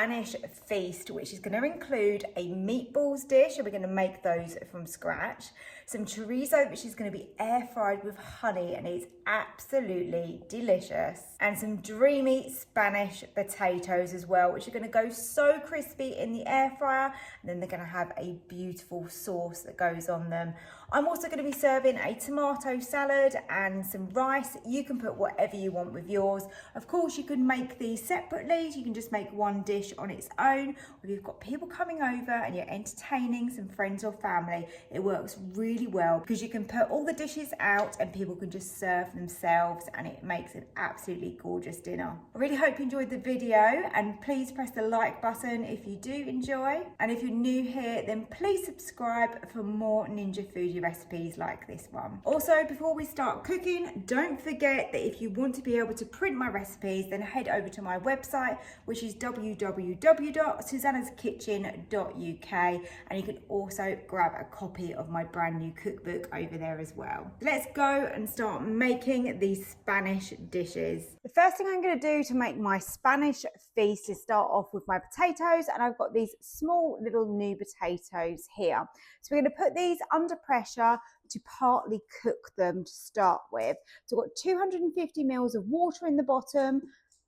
Spanish feast, which is going to include a meatballs dish, and we're going to make those from scratch. Some chorizo, which is going to be air fried with honey, and it's absolutely delicious. And some dreamy Spanish potatoes as well, which are going to go so crispy in the air fryer. And then they're going to have a beautiful sauce that goes on them. I'm also going to be serving a tomato salad and some rice. You can put whatever you want with yours. Of course, you can make these separately. You can just make one dish on its own. Or if you've got people coming over and you're entertaining some friends or family, it works really well because you can put all the dishes out and people can just serve themselves, and it makes an absolutely gorgeous dinner. I really hope you enjoyed the video, and please press the like button if you do enjoy. And if you're new here, then please subscribe for more Ninja Foodi recipes like this one. Also, before we start cooking, don't forget that if you want to be able to print my recipes, then head over to my website, which is www.susannaskitchen.uk, and you can also grab a copy of my brand new cookbook over there as well. Let's go and start making these Spanish dishes. The first thing I'm going to do to make my Spanish feast is start off with my potatoes, and I've got these small little new potatoes here. So we're going to put these under pressure to partly cook them to start with. So I've got 250 mils of water in the bottom,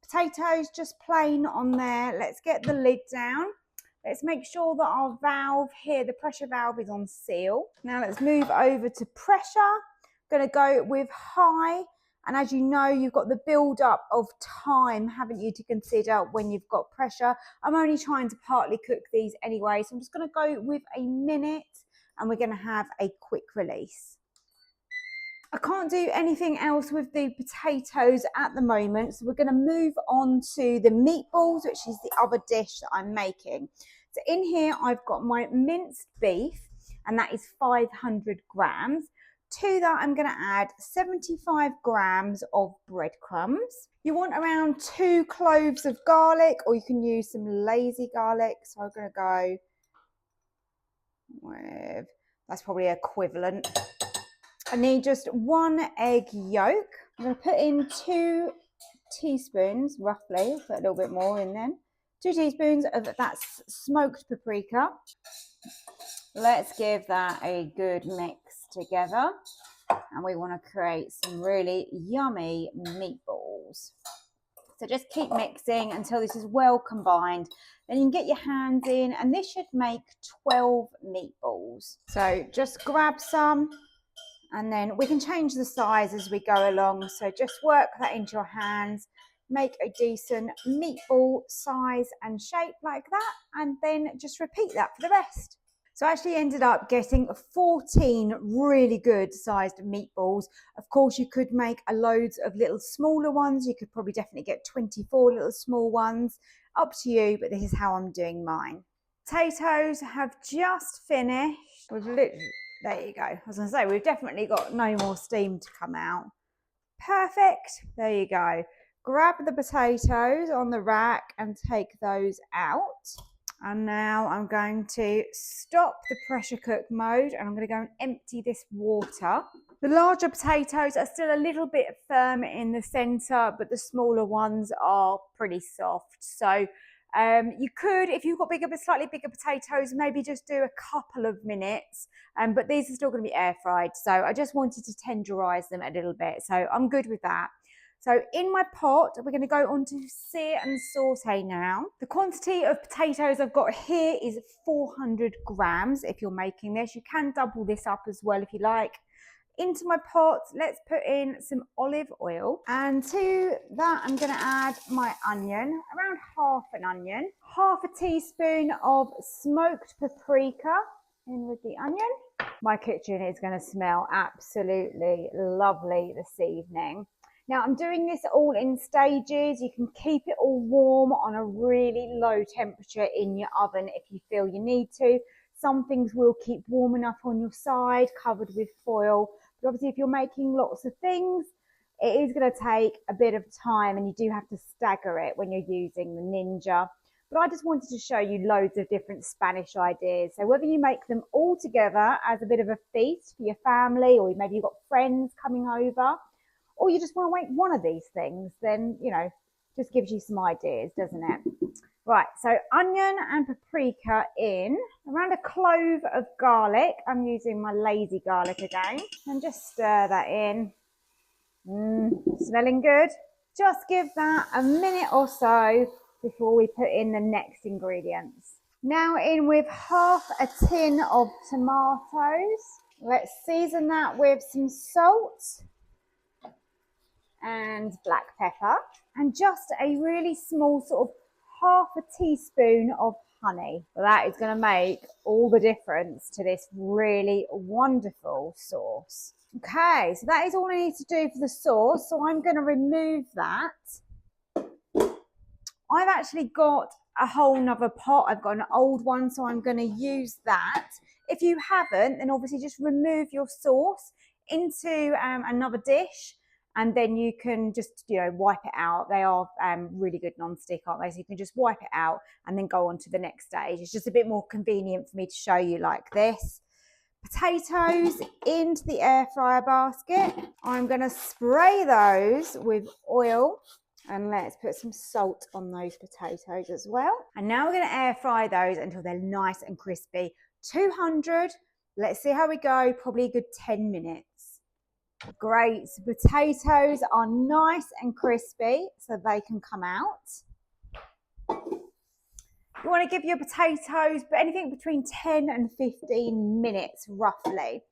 potatoes just plain on there. Let's get the lid down. Let's make sure that our valve here, the pressure valve, is on seal. Now let's move over to pressure. I'm going to go with high. And as you know, you've got the build up of time, haven't you, to consider when you've got pressure. I'm only trying to partly cook these anyway, so I'm just going to go with a minute, and we're going to have a quick release. I can't do anything else with the potatoes at the moment, so we're going to move on to the meatballs, which is the other dish that I'm making. So in here, I've got my minced beef, and that is 500 grams. To that, I'm going to add 75 grams of breadcrumbs. You want around 2 cloves of garlic, or you can use some lazy garlic. So I'm going to go with, that's probably equivalent. I need just 1 egg yolk. I'm going to put in 2 teaspoons, roughly, put a little bit more in then. 2 teaspoons of that smoked paprika. Let's give that a good mix together, and we want to create some really yummy meatballs. So just keep mixing until this is well combined. Then you can get your hands in, and this should make 12 meatballs. So just grab some, and then we can change the size as we go along. So just work that into your hands, make a decent meatball size and shape like that, and then just repeat that for the rest. So I actually ended up getting 14 really good sized meatballs. Of course, you could make loads of little smaller ones. You could probably definitely get 24 little small ones. Up to you, but this is how I'm doing mine. Potatoes have just finished. There you go. I was going to say, we've definitely got no more steam to come out. Perfect. There you go. Grab the potatoes on the rack and take those out. And now I'm going to stop the pressure cook mode, and I'm going to go and empty this water. The larger potatoes are still a little bit firm in the center, but the smaller ones are pretty soft. So you could, if you've got slightly bigger potatoes, maybe just do a couple of minutes, but these are still going to be air fried. So I just wanted to tenderize them a little bit. So I'm good with that. So in my pot, we're going to go on to sear and saute now. The quantity of potatoes I've got here is 400 grams. If you're making this, you can double this up as well if you like. Into my pot, let's put in some olive oil. And to that, I'm going to add my onion, around half an onion. Half a teaspoon of smoked paprika in with the onion. My kitchen is going to smell absolutely lovely this evening. Now I'm doing this all in stages. You can keep it all warm on a really low temperature in your oven if you feel you need to. Some things will keep warm enough on your side, covered with foil. But obviously if you're making lots of things, it is going to take a bit of time, and you do have to stagger it when you're using the Ninja. But I just wanted to show you loads of different Spanish ideas. So whether you make them all together as a bit of a feast for your family, or maybe you've got friends coming over, or you just want to make one of these things, then, you know, just gives you some ideas, doesn't it? Right, so onion and paprika in, around a clove of garlic. I'm using my lazy garlic again, and just stir that in. Smelling good. Just give that a minute or so before we put in the next ingredients. Now in with half a tin of tomatoes. Let's season that with some salt and black pepper, and just a really small sort of half a teaspoon of honey. Well, that is going to make all the difference to this really wonderful sauce. Okay, so that is all I need to do for the sauce. So I'm going to remove that. I've actually got a whole nother pot. I've got an old one, so I'm going to use that. If you haven't, then obviously just remove your sauce into another dish, and then you can just, wipe it out. They are really good non-stick, aren't they? So you can just wipe it out and then go on to the next stage. It's just a bit more convenient for me to show you like this. Potatoes into the air fryer basket. I'm going to spray those with oil, and let's put some salt on those potatoes as well. And now we're going to air fry those until they're nice and crispy. 200. Let's see how we go. Probably a good 10 minutes. Great. So potatoes are nice and crispy, so they can come out. You want to give your potatoes anything between 10 and 15 minutes roughly.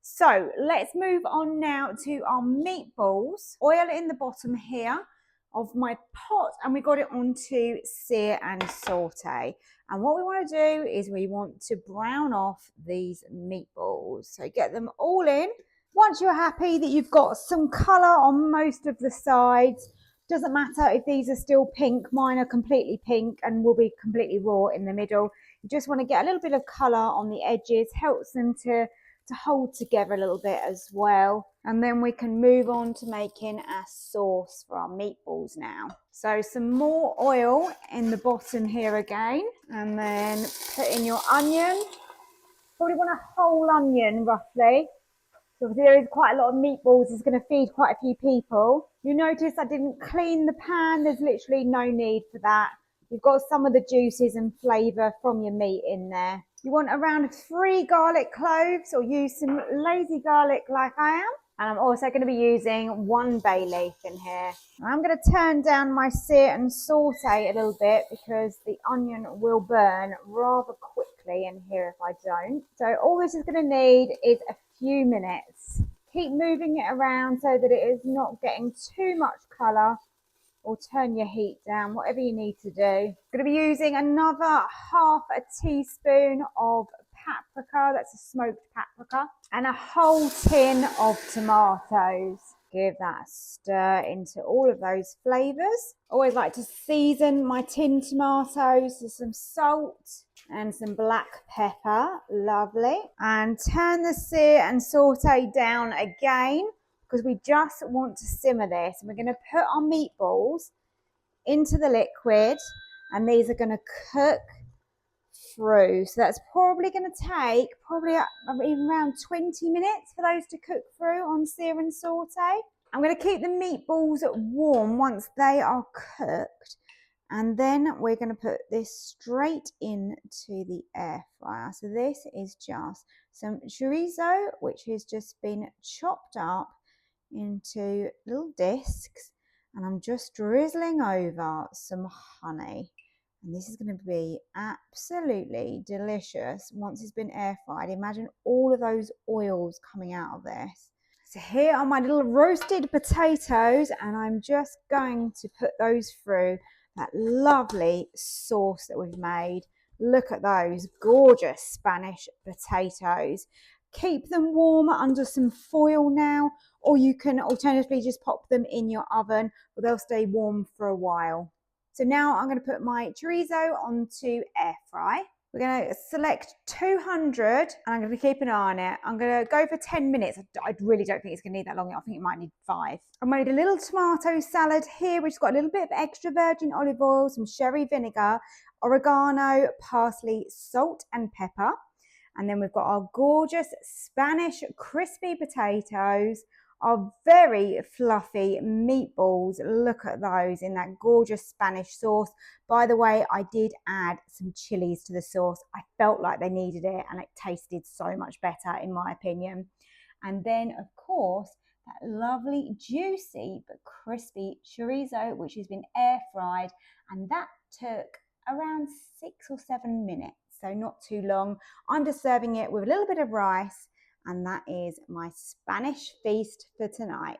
So let's move on now to our meatballs. Oil in the bottom here of my pot, and we got it onto sear and sauté. And what we want to do is we want to brown off these meatballs. So get them all in. Once you're happy that you've got some colour on most of the sides, doesn't matter if these are still pink, mine are completely pink and will be completely raw in the middle. You just want to get a little bit of colour on the edges, helps them to hold together a little bit as well. And then we can move on to making our sauce for our meatballs now. So some more oil in the bottom here again, and then put in your onion. Probably want a whole onion roughly. So there is quite a lot of meatballs. It's going to feed quite a few people. You notice I didn't clean the pan. There's literally no need for that. You've got some of the juices and flavour from your meat in there. You want around 3 garlic cloves, or use some lazy garlic like I am. And I'm also going to be using 1 bay leaf in here. I'm going to turn down my sear and sauté a little bit because the onion will burn rather quickly in here if I don't. So all this is going to need is a few minutes. Keep moving it around so that it is not getting too much colour, or turn your heat down, whatever you need to do. I'm going to be using another half a teaspoon of paprika, that's a smoked paprika, and a whole tin of tomatoes. Give that a stir into all of those flavours. Always like to season my tin tomatoes with some salt and some black pepper. Lovely. And turn the sear and sauté down again, because we just want to simmer this, and we're going to put our meatballs into the liquid, and these are going to cook through. So that's probably going to take around 20 minutes for those to cook through on sear and sauté. I'm going to keep the meatballs warm once they are cooked, and then we're going to put this straight into the air fryer. So this is just some chorizo, which has just been chopped up into little discs, and I'm just drizzling over some honey, and this is going to be absolutely delicious once it's been air fried. Imagine all of those oils coming out of this. So here are my little roasted potatoes, and I'm just going to put those through that lovely sauce that we've made. Look at those gorgeous Spanish potatoes. Keep them warm under some foil now, or you can alternatively just pop them in your oven, or they'll stay warm for a while. So now I'm going to put my chorizo onto air fry. We're going to select 200, and I'm going to keep an eye on it. I'm going to go for 10 minutes. I really don't think it's going to need that long. I think it might need 5. I made a little tomato salad here, which has got a little bit of extra virgin olive oil, some sherry vinegar, oregano, parsley, salt and pepper. And then we've got our gorgeous Spanish crispy potatoes, Our very fluffy meatballs. Look at those in that gorgeous Spanish sauce. By the way, I did add some chilies to the sauce. I felt like they needed it and it tasted so much better in my opinion. And then of course, that lovely juicy but crispy chorizo, which has been air fried, and that took around 6 or 7 minutes, so not too long. I'm just serving it with a little bit of rice, and that is my Spanish feast for tonight.